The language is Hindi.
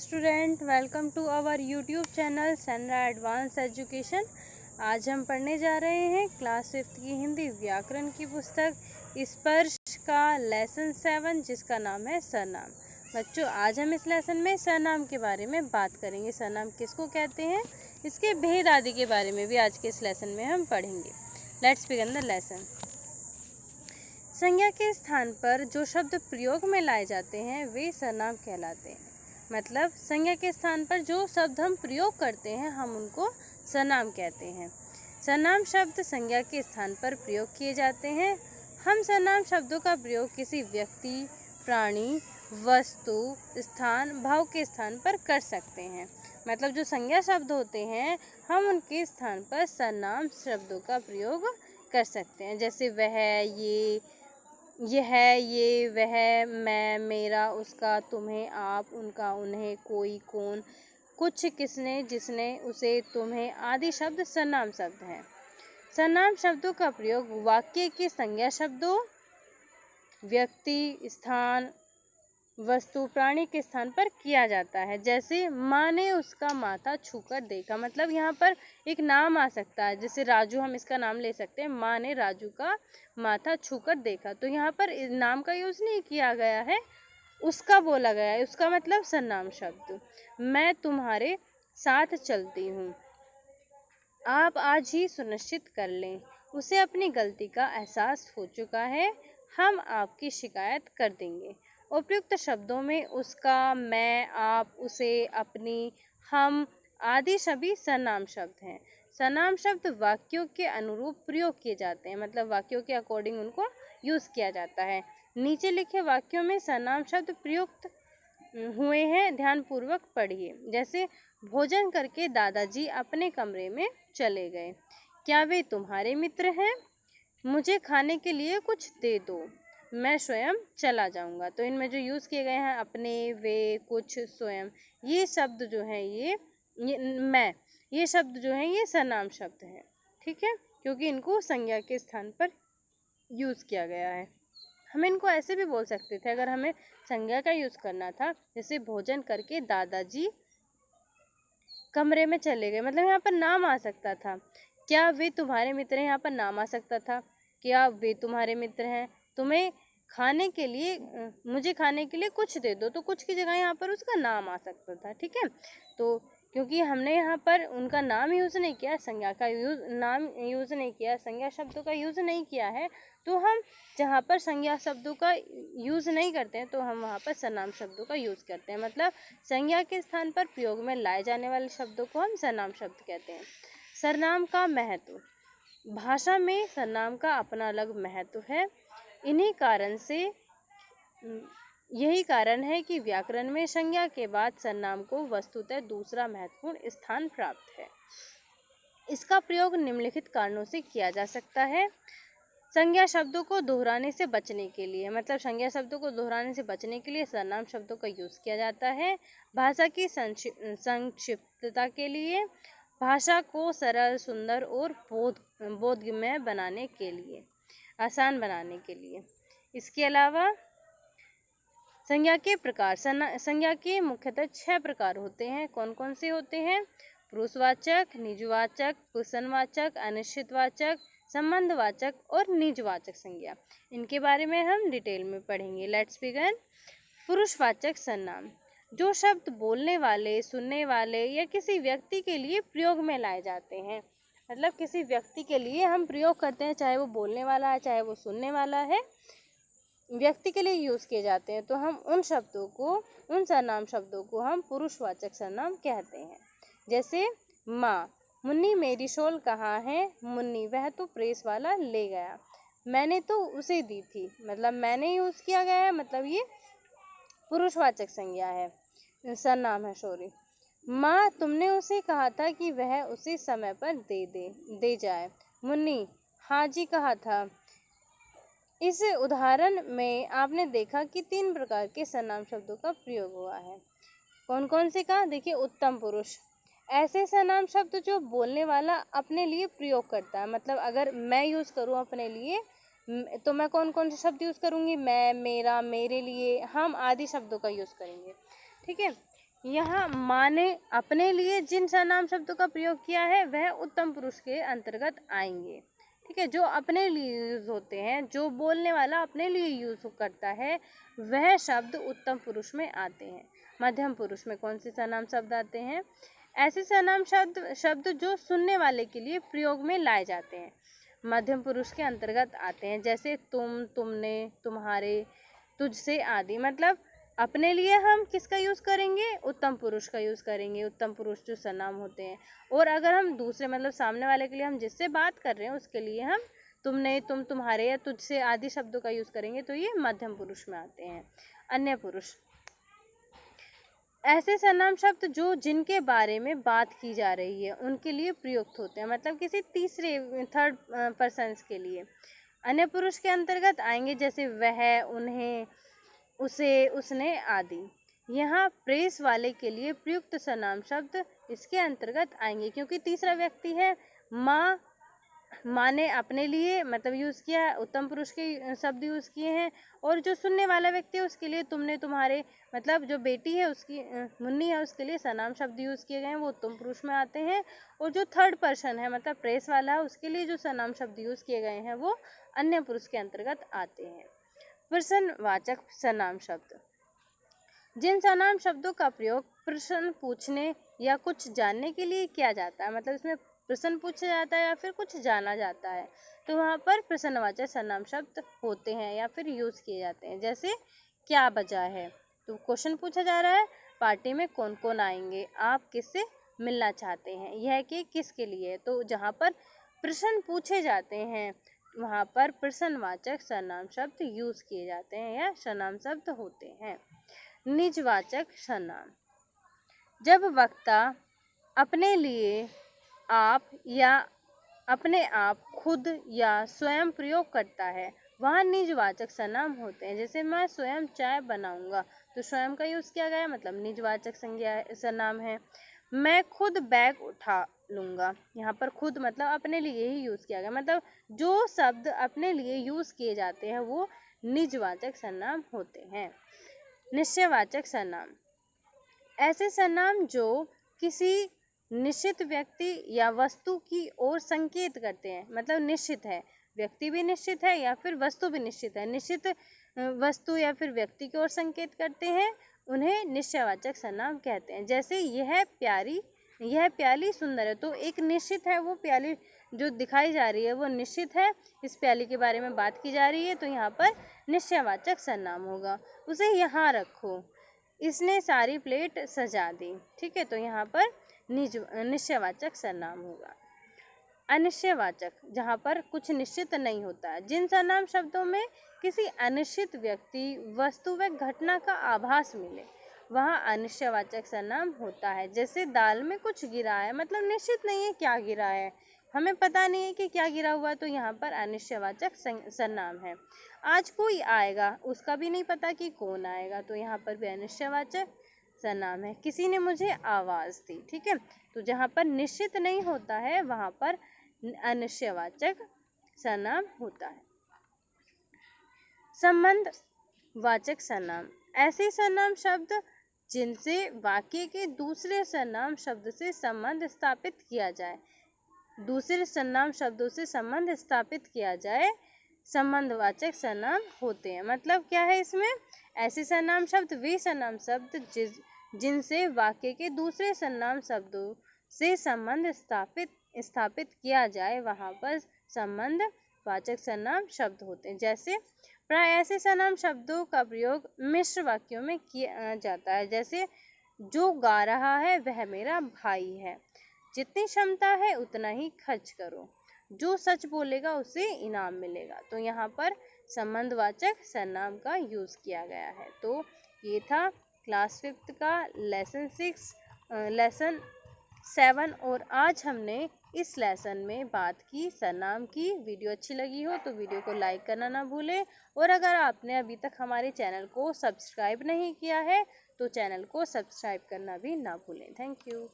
Student, welcome to our YouTube channel सनरा एडवांस एजुकेशन। आज हम पढ़ने जा रहे हैं क्लास 5th की हिंदी व्याकरण की पुस्तक स्पर्श का लेसन 7, जिसका नाम है सरनाम। बच्चों, आज हम इस लेसन में सरनाम के बारे में बात करेंगे। सरनाम किसको कहते हैं, इसके भेद आदि के बारे में भी आज के इस लेसन में हम पढ़ेंगे। Let's begin the lesson. संज्ञा के स्थान पर जो शब्द प्रयोग में लाए जाते हैं वे सरनाम कहलाते हैं। मतलब संज्ञा के स्थान पर जो शब्द हम प्रयोग करते हैं हम उनको सरनाम कहते हैं। सरनाम शब्द संज्ञा के स्थान पर प्रयोग किए जाते हैं। हम सरनाम शब्दों का प्रयोग किसी व्यक्ति, प्राणी, वस्तु, स्थान, भाव के स्थान पर कर सकते हैं। मतलब जो संज्ञा शब्द होते हैं हम उनके स्थान पर सरनाम शब्दों का प्रयोग कर सकते हैं। जैसे वह, यह, ये, वह, मैं, मेरा, उसका, तुम्हें, आप, उनका, उन्हें, कोई, कौन, कुछ, किसने, जिसने, उसे, तुम्हें आदि शब्द सरनाम शब्द हैं। सरनाम शब्दों का प्रयोग वाक्य के संज्ञा शब्दों, व्यक्ति, स्थान, वस्तु, प्राणी के स्थान पर किया जाता है। जैसे माँ ने उसका माथा छूकर देखा, मतलब यहाँ पर एक नाम आ सकता है। जैसे राजू, हम इसका नाम ले सकते हैं। माँ ने राजू का माथा छूकर देखा, तो यहाँ पर नाम का यूज नहीं किया गया है, उसका बोला गया है। उसका मतलब सरनाम शब्द। मैं तुम्हारे साथ चलती हूँ, आप आज ही सुनिश्चित कर लें, उसे अपनी गलती का एहसास हो चुका है, हम आपकी शिकायत कर देंगे। उपयुक्त शब्दों में उसका, मैं, आप, उसे, अपनी, हम आदि सभी सरनाम शब्द हैं। सरनाम शब्द वाक्यों के अनुरूप प्रयोग किए जाते हैं, मतलब वाक्यों के अकॉर्डिंग उनको यूज़ किया जाता है। नीचे लिखे वाक्यों में सरनाम शब्द प्रयुक्त हुए हैं, ध्यानपूर्वक पढ़िए। जैसे भोजन करके दादाजी अपने कमरे में चले गए। क्या वे तुम्हारे मित्र हैं? मुझे खाने के लिए कुछ दे दो, मैं स्वयं चला जाऊंगा। तो इनमें जो यूज़ किए गए हैं अपने, वे, कुछ, स्वयं, ये शब्द जो हैं ये मैं, ये शब्द जो हैं ये सरनाम शब्द हैं। ठीक है, क्योंकि इनको संज्ञा के स्थान पर यूज़ किया गया है। हम इनको ऐसे भी बोल सकते थे अगर हमें संज्ञा का यूज़ करना था। जैसे भोजन करके दादाजी कमरे में चले गए, मतलब यहाँ पर नाम आ सकता था। क्या वे तुम्हारे मित्र हैं, यहाँ पर नाम आ सकता था। क्या वे तुम्हारे मित्र हैं? तुम्हें खाने के लिए, मुझे खाने के लिए कुछ दे दो, तो कुछ की जगह यहाँ पर उसका नाम आ सकता था। ठीक है, तो क्योंकि हमने यहाँ पर उनका नाम यूज़ नहीं किया, संज्ञा का नाम यूज़ नहीं किया, संज्ञा शब्दों का यूज़ नहीं किया है, तो हम जहाँ पर संज्ञा शब्दों का यूज़ नहीं करते हैं तो हम वहाँ पर सरनाम शब्दों का यूज़ करते हैं। मतलब संज्ञा के स्थान पर प्रयोग में लाए जाने वाले शब्दों को हम सरनाम शब्द कहते हैं। सरनाम का महत्व। भाषा में सरनाम का अपना अलग महत्व है। यही कारण है कि व्याकरण में संज्ञा के बाद सरनाम को वस्तुतः दूसरा महत्वपूर्ण स्थान प्राप्त है। इसका प्रयोग निम्नलिखित कारणों से किया जा सकता है। संज्ञा शब्दों को दोहराने से बचने के लिए, मतलब संज्ञा शब्दों को दोहराने से बचने के लिए सरनाम शब्दों का यूज़ किया जाता है। भाषा की संक्षिप्तता के लिए, भाषा को सरल, सुंदर और बोधगम्य बनाने के लिए, आसान बनाने के लिए। इसके अलावा संज्ञा के प्रकार, संज्ञा के मुख्यतः 6 प्रकार होते हैं। कौन कौन से होते हैं? पुरुषवाचक, निजवाचक, पुरुषवाचक, अनिश्चितवाचक, संबंधवाचक और निजवाचक संज्ञा। इनके बारे में हम डिटेल में पढ़ेंगे। Let's begin. पुरुषवाचक सरनाम, जो शब्द बोलने वाले, सुनने वाले या किसी व्यक्ति के लिए प्रयोग में लाए जाते हैं। मतलब किसी व्यक्ति के लिए हम प्रयोग करते हैं, चाहे वो बोलने वाला है चाहे वो सुनने वाला है, व्यक्ति के लिए यूज़ किए जाते हैं, तो हम उन शब्दों को, उन सरनाम शब्दों को हम पुरुषवाचक सरनाम कहते हैं। जैसे माँ, मुन्नी मेरी शॉल कहाँ है? मुन्नी, वह तो प्रेस वाला ले गया। मैंने तो उसे दी थी, मतलब मैंने यूज़ किया गया है, मतलब ये पुरुषवाचक संज्ञा है, सरनाम है, सॉरी। माँ, तुमने उसे कहा था कि वह उसे समय पर दे जाए। मुन्नी, हाँ जी कहा था। इस उदाहरण में आपने देखा कि 3 प्रकार के सरनाम शब्दों का प्रयोग हुआ है। कौन कौन से का? देखिए, उत्तम पुरुष, ऐसे सरनाम शब्द जो बोलने वाला अपने लिए प्रयोग करता है। मतलब अगर मैं यूज़ करूँ अपने लिए तो मैं कौन कौन से शब्द यूज़ करूँगी? मैं, मेरा, मेरे लिए, हम आदि शब्दों का यूज़ करेंगे। ठीक है, यहाँ माँ ने अपने लिए जिन सर्वनाम शब्दों का प्रयोग किया है वह उत्तम पुरुष के अंतर्गत आएंगे। ठीक है, जो अपने लिए यूज होते हैं, जो बोलने वाला अपने लिए यूज करता है, वह शब्द उत्तम पुरुष में आते हैं। मध्यम पुरुष में कौन से सर्वनाम शब्द आते हैं? ऐसे सर्वनाम शब्द जो सुनने वाले के लिए प्रयोग में लाए जाते हैं, मध्यम पुरुष के अंतर्गत आते हैं। जैसे तुम, तुमने, तुम्हारे, तुझसे आदि। मतलब अपने लिए हम किसका यूज़ करेंगे? उत्तम पुरुष का यूज़ करेंगे। उत्तम पुरुष जो सर्वनाम होते हैं। और अगर हम दूसरे मतलब सामने वाले के लिए, हम जिससे बात कर रहे हैं उसके लिए हम तुमने, तुम, तुम्हारे या तुझसे आदि शब्दों का यूज़ करेंगे, तो ये मध्यम पुरुष में आते हैं। अन्य पुरुष, ऐसे सर्वनाम शब्द जो जिनके बारे में बात की जा रही है उनके लिए प्रयुक्त होते हैं, मतलब किसी तीसरे थर्ड पर्सन के लिए। अन्य पुरुष के अंतर्गत आएंगे जैसे वह, उन्हें, उसे, उसने आदि। यहाँ प्रेस वाले के लिए प्रयुक्त सर्वनाम शब्द इसके अंतर्गत आएंगे, क्योंकि तीसरा व्यक्ति है। माँ ने अपने लिए मतलब यूज़ किया है, उत्तम पुरुष के शब्द यूज़ किए हैं। और जो सुनने वाला व्यक्ति है उसके लिए तुमने, तुम्हारे, मतलब जो बेटी है उसकी, मुन्नी है, उसके लिए सर्वनाम शब्द यूज़ किए गए हैं, वो उत्तम पुरुष में आते हैं। और जो थर्ड पर्सन है मतलब प्रेस वाला है, उसके लिए जो सर्वनाम शब्द यूज़ किए गए हैं वो अन्य पुरुष के अंतर्गत आते हैं। प्रश्नवाचक सर्वनाम शब्द, जिन सर्वनाम शब्दों का प्रयोग प्रश्न पूछने या कुछ जानने के लिए किया जाता है, मतलब इसमें प्रश्न पूछा जाता है या फिर कुछ जाना जाता है, तो वहाँ पर प्रश्नवाचक सर्वनाम शब्द होते हैं या फिर यूज़ किए जाते हैं। जैसे क्या वजह है, तो क्वेश्चन पूछा जा रहा है, पार्टी में कौन कौन आएंगे, आप किससे मिलना चाहते हैं, यह कि किसके लिए। तो जहाँ पर प्रश्न पूछे जाते हैं वहाँ पर प्रश्नवाचक सर्वनाम शब्द यूज़ किए जाते हैं या सर्वनाम शब्द होते हैं। निजवाचक सर्वनाम, जब वक्ता अपने लिए, आप या अपने आप, खुद या स्वयं प्रयोग करता है, वहाँ निजवाचक सर्वनाम होते हैं। जैसे मैं स्वयं चाय बनाऊंगा, तो स्वयं का यूज़ किया गया, मतलब निजवाचक संज्ञा सर्वनाम है। मैं खुद बैग उठा लूँगा, यहाँ पर खुद मतलब अपने लिए ही यूज़ किया गया, मतलब जो शब्द अपने लिए यूज़ किए जाते हैं वो निजवाचक सर्वनाम होते हैं। निश्चयवाचक सर्वनाम, ऐसे सर्वनाम जो किसी निश्चित व्यक्ति या वस्तु की ओर संकेत करते हैं, मतलब निश्चित है, व्यक्ति भी निश्चित है या फिर वस्तु भी निश्चित है, निश्चित वस्तु या फिर व्यक्ति की ओर संकेत करते हैं, उन्हें निश्चयवाचक सर्वनाम कहते हैं। जैसे यह प्याली सुंदर है, तो एक निश्चित है, वो प्याली जो दिखाई जा रही है वो निश्चित है, इस प्याली के बारे में बात की जा रही है, तो यहाँ पर निश्चयवाचक सर्वनाम होगा। उसे यहाँ रखो, इसने सारी प्लेट सजा दी। ठीक है, तो यहाँ पर निश्चयवाचक सर्वनाम होगा। अनिश्चयवाचक, जहाँ पर कुछ निश्चित नहीं होता है, जिन सर्वनाम शब्दों में किसी अनिश्चित व्यक्ति, वस्तु व घटना का आभास मिले, वहाँ अनिश्चयवाचक सर्वनाम होता है। जैसे दाल में कुछ गिरा है, मतलब निश्चित नहीं है क्या गिरा है, हमें पता नहीं है कि क्या गिरा हुआ, तो यहाँ पर अनिश्चयवाचक सर्वनाम है। आज कोई आएगा, उसका भी नहीं पता कि कौन आएगा, तो यहाँ पर भी अनिश्चयवाचक सर्वनाम है। किसी ने मुझे आवाज़ दी। ठीक है, तो जहाँ पर निश्चित नहीं होता है वहाँ पर अनिश्चयवाचक सर्वनाम होता है। संबंध वाचक सर्वनाम, ऐसे सर्वनाम शब्द जिनसे वाक्य के दूसरे सर्वनाम शब्द से संबंध स्थापित किया जाए, दूसरे सर्वनाम शब्दों से संबंध स्थापित किया जाए, संबंधवाचक सर्वनाम होते हैं। मतलब क्या है इसमें? ऐसे सर्वनाम शब्द वे सर्वनाम शब्द जिनसे वाक्य के दूसरे सर्वनाम शब्दों से संबंध स्थापित किया जाए, वहाँ पर संबंधवाचक सर्वनाम शब्द होते हैं। जैसे प्राय ऐसे सर्वनाम शब्दों का प्रयोग मिश्र वाक्यों में किया जाता है। जैसे जो गा रहा है वह मेरा भाई है, जितनी क्षमता है उतना ही खर्च करो, जो सच बोलेगा उसे इनाम मिलेगा। तो यहाँ पर संबंधवाचक सर्वनाम का यूज़ किया गया है। तो ये था क्लास 5 का लेसन 7 और आज हमने इस लेसन में बात की सर्वनाम की। वीडियो अच्छी लगी हो तो वीडियो को लाइक करना ना भूलें, और अगर आपने अभी तक हमारे चैनल को सब्सक्राइब नहीं किया है तो चैनल को सब्सक्राइब करना भी ना भूलें। Thank you.